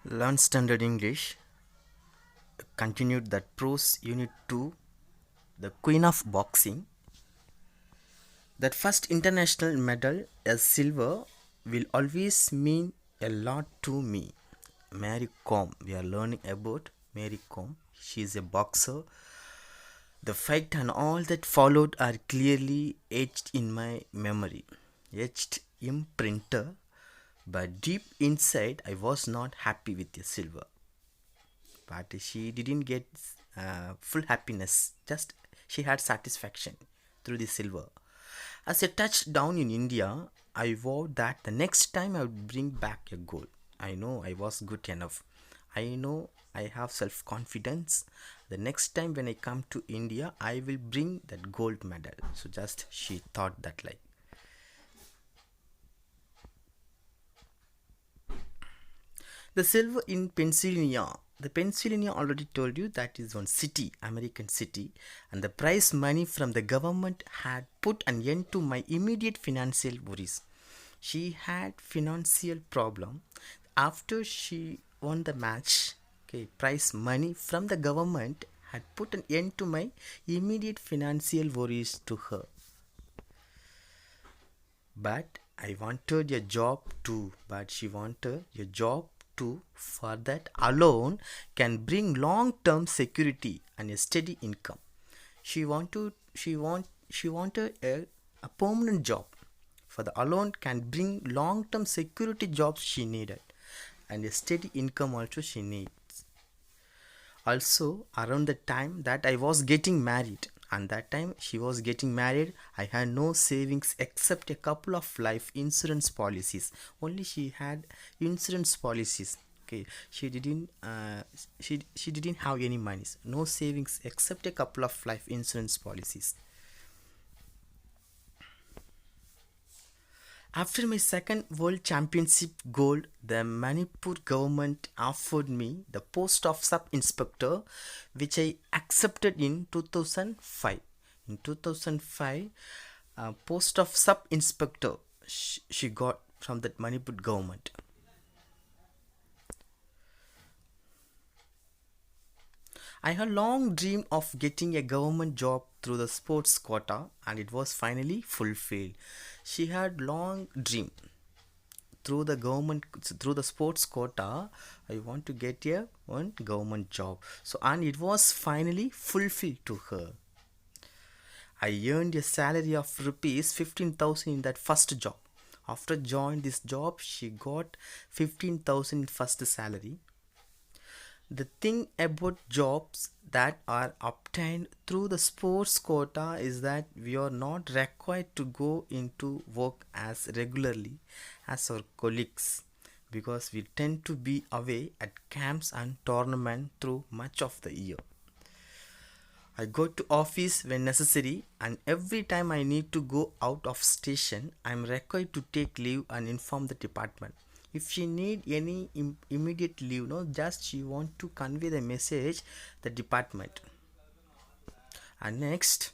Learn Standard English continued that prose unit 2, the Queen of Boxing. That first international medal, a silver, will always mean a lot to me. Mary Kom, we are learning about Mary Kom. She is a boxer. The fight and all that followed are clearly etched in my memory, etched imprinter. But deep inside, I was not happy with the silver. But she didn't get full happiness, just she had satisfaction through the silver. As I touched down in India, I vowed that the next time I would bring back a gold. I know I was good enough. I know I have self confidence. The next time when I come to India, I will bring that gold medal. So just she thought that, like. The silver in Pennsylvania. The Pennsylvania already told you that is one city, American city, and the prize money from the government had put an end to my immediate financial worries. She had financial problem after she won the match. Okay, prize money from the government had put an end to my immediate financial worries to her. But I wanted a job too. But she wanted a job too. For that alone can bring long-term security and a steady income. She wanted a permanent job. For the alone can bring long-term security jobs she needed, and a steady income also she needs. Also, around the time that I was getting married, and that time she was getting married, I had no savings except a couple of life insurance policies. Only she had insurance policies. Okay, she didn't have any monies, no savings except a couple of life insurance policies. After my second World Championship gold, the Manipur government offered me the post of sub inspector, which I accepted in 2005. In 2005, post of sub inspector she got from that Manipur government. I had long dreamed of getting a government job through the sports quota, and it was finally fulfilled. She had long dream through the government, through the sports quota. I want to get a one government job, so and it was finally fulfilled to her. I earned a salary of rupees 15,000 in that first job. After joining this job, she got 15,000 in first salary. The thing about jobs that are obtained through the sports quota is that we are not required to go into work as regularly as our colleagues, because we tend to be away at camps and tournaments through much of the year. I go to office when necessary, and every time I need to go out of station, I am required to take leave and inform the department. If she need any immediate leave, no, just she want to convey the message the department. And next,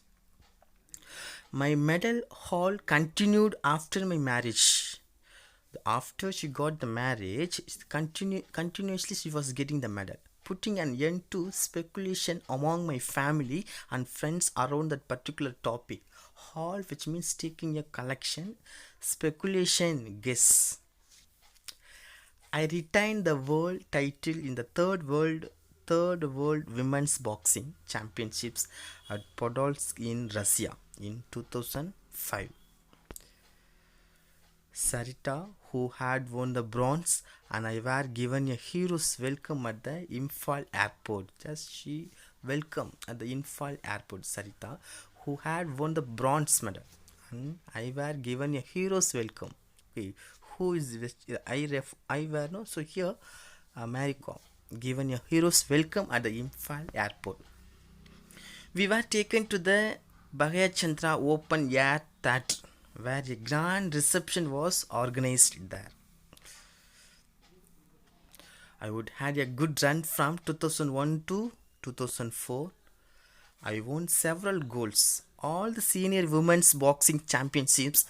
my medal haul continued after my marriage. After she got the marriage, continuously she was getting the medal, putting an end to speculation among my family and friends around that particular topic. Haul, which means taking a collection, speculation, guess. I retained the world title in the third world women's boxing championships at Podolsk in Russia in 2005. Sarita, who had won the bronze, and I were given a hero's welcome at the Imphal airport. Just she welcome at the Imphal airport, Sarita, who had won the bronze medal, and I were given a hero's welcome. Okay, who is I were no, so here Maricom given a hero's welcome at the Imphal airport. We were taken to the Bhagya Chandra Open Air Theatre, where a grand reception was organized there. I would had a good run from 2001 to 2004. I won several golds. All the senior women's boxing championships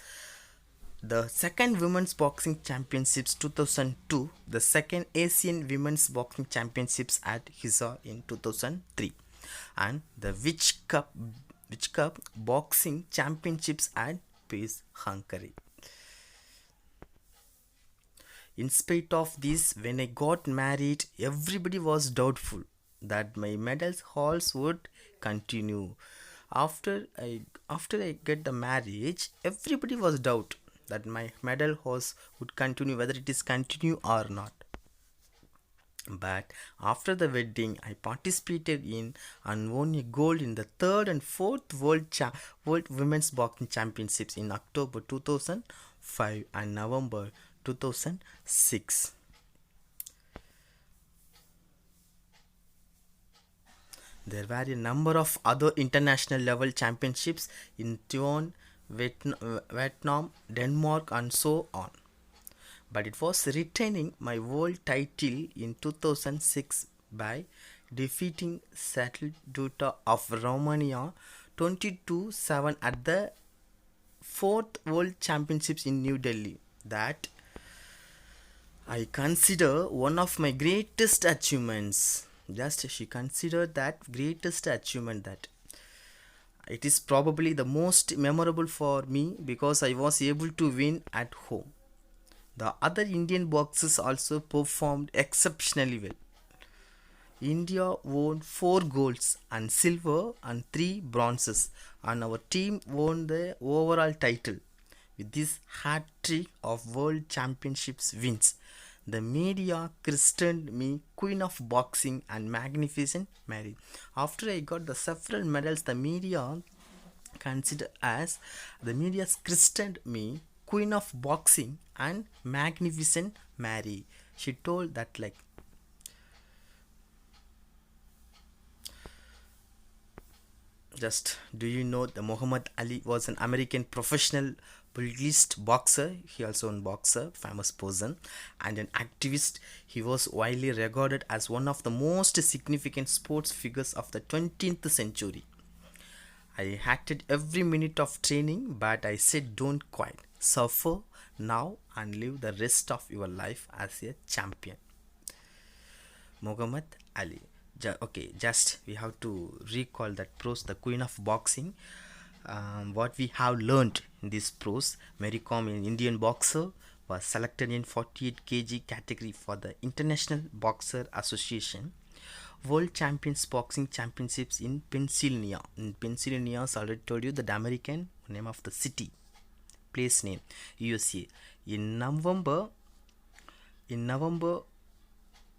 The second Women's Boxing Championships 2002, the second Asian Women's Boxing Championships at Hisar in 2003, and the Witch Cup Boxing Championships at Pace, Hungary. In spite of this, when I got married, everybody was doubtful that my medals halls would continue. After I get the marriage, everybody was doubt that my medal halls would continue, whether it is continue or not. But after the wedding, I participated in and won a gold in the third and fourth World Women's Boxing Championships in October 2005 and November 2006. There were a number of other international level championships in Taiwan, Vietnam, Denmark, and so on. But it was retaining my world title in 2006 by defeating Duta of Romania 22-7 at the 4th World Championships in New Delhi. That I consider one of my greatest achievements. Just she considered that greatest achievement, that it is probably the most memorable for me because I was able to win at home. The other Indian boxers also performed exceptionally well. India won 4 golds and silver and 3 bronzes, and our team won the overall title. With this hat trick of World Championships wins, the media christened me Queen of Boxing and Magnificent Mary. After I got the several medals, the media christened me Queen of Boxing and Magnificent Mary. She told that, like, just do you know the Muhammad Ali was an American professional pugilist boxer? He also a boxer, famous person, and an activist. He was widely regarded as one of the most significant sports figures of the 20th century. I hated every minute of training, but I said don't quit. Suffer now and live the rest of your life as a champion. Muhammad Ali. Okay, just we have to recall that pros, the Queen of Boxing. What we have learned in this pros, Mary Kom, an Indian boxer, was selected in 48 kg category for the International Boxer Association World Champions Boxing Championships in Pennsylvania. In Pennsylvania, I already told you the American name of the city, place name, USA. In November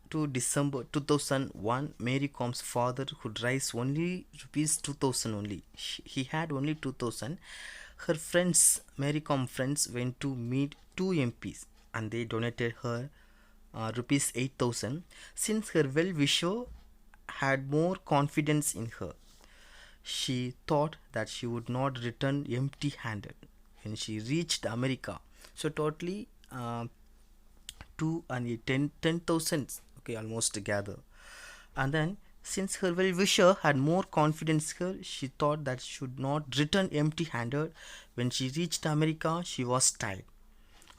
to December 2001, Mary Kom's father could raise only rupees 2000 only. He had only 2000. Her friends, Mary Kom friends, went to meet 2 MPs and they donated her rupees 8000. Since her well-wisher had more confidence in her, she thought that she would not return empty-handed when she reached America. So totally 2 and 10,000, okay, almost together. And then since her well-wisher had more confidence in her, she thought that she should not return empty-handed. When she reached America, she was tired.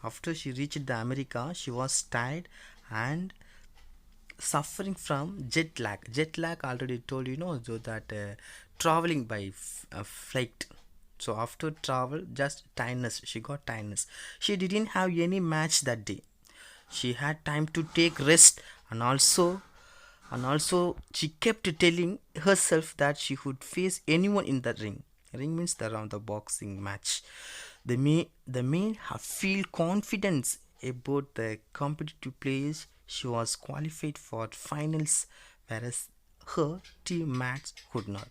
After she reached the America, she was tired and suffering from jet lag. Jet lag, already told so that traveling by flight. So after travel, just tiredness. She got tiredness. She didn't have any match that day. She had time to take rest, and also she kept telling herself that she would face anyone in the ring. Ring means around the boxing match. The main feel confidence about the competitive players. She was qualified for finals, whereas her teammates could not.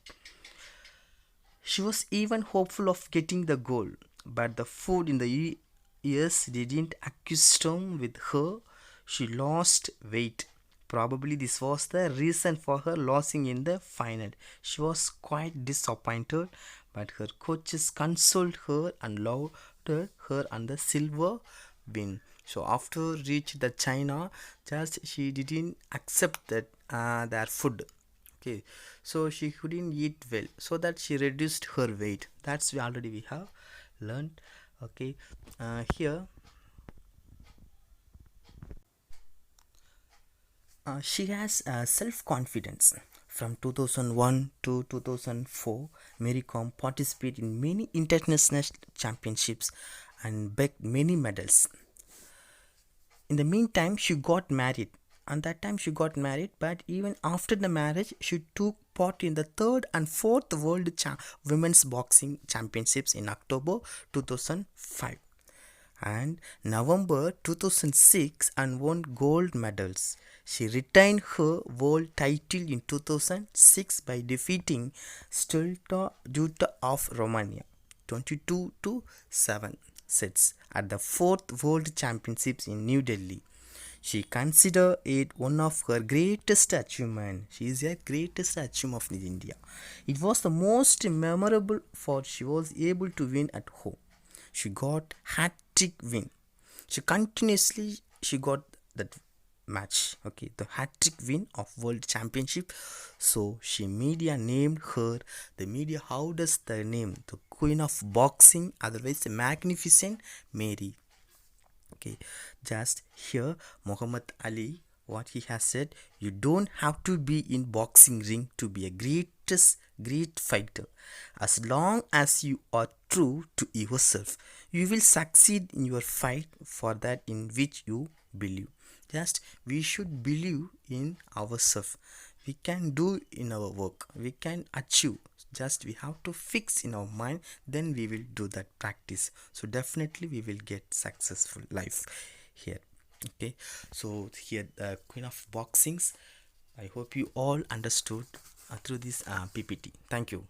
She was even hopeful of getting the goal, but the food in the ears didn't accustom with her. She lost weight. Probably this was the reason for her losing in the final. She was quite disappointed, but her coaches consoled her and lauded her on the silver win. So after reach the China, just she didn't accept that their food. Okay, so she couldn't eat well, so that she reduced her weight. That's we have learned. Okay, here she has self-confidence. From 2001 to 2004, Mary Kom participated in many international championships and bagged many medals. In the meantime, she got married. And that time she got married, but even after the marriage, she took part in the third and fourth women's boxing championships in October 2005 and November 2006 and won gold medals. She retained her world title in 2006 by defeating Stulta Duta of Romania 22 to 7 sets at the 4th World Championships in New Delhi. She considered it one of her greatest achievements. She is her greatest achievement of India. It was the most memorable for she was able to win at home. She got hat-trick win. She got that match. Okay, the hat-trick win of World Championship. So she media named her. The media how does the name the Queen of Boxing, otherwise the Magnificent Mary. Okay, just here Muhammad Ali what he has said, you don't have to be in boxing ring to be a great fighter. As long as you are true to yourself, you will succeed in your fight for that in which you believe. Just we should believe in ourselves. We can do in our work, we can achieve. Just we have to fix in our mind, then we will do that practice. So definitely we will get successful life here. Okay, so here the Queen of Boxings. I hope you all understood through this PPT. Thank you.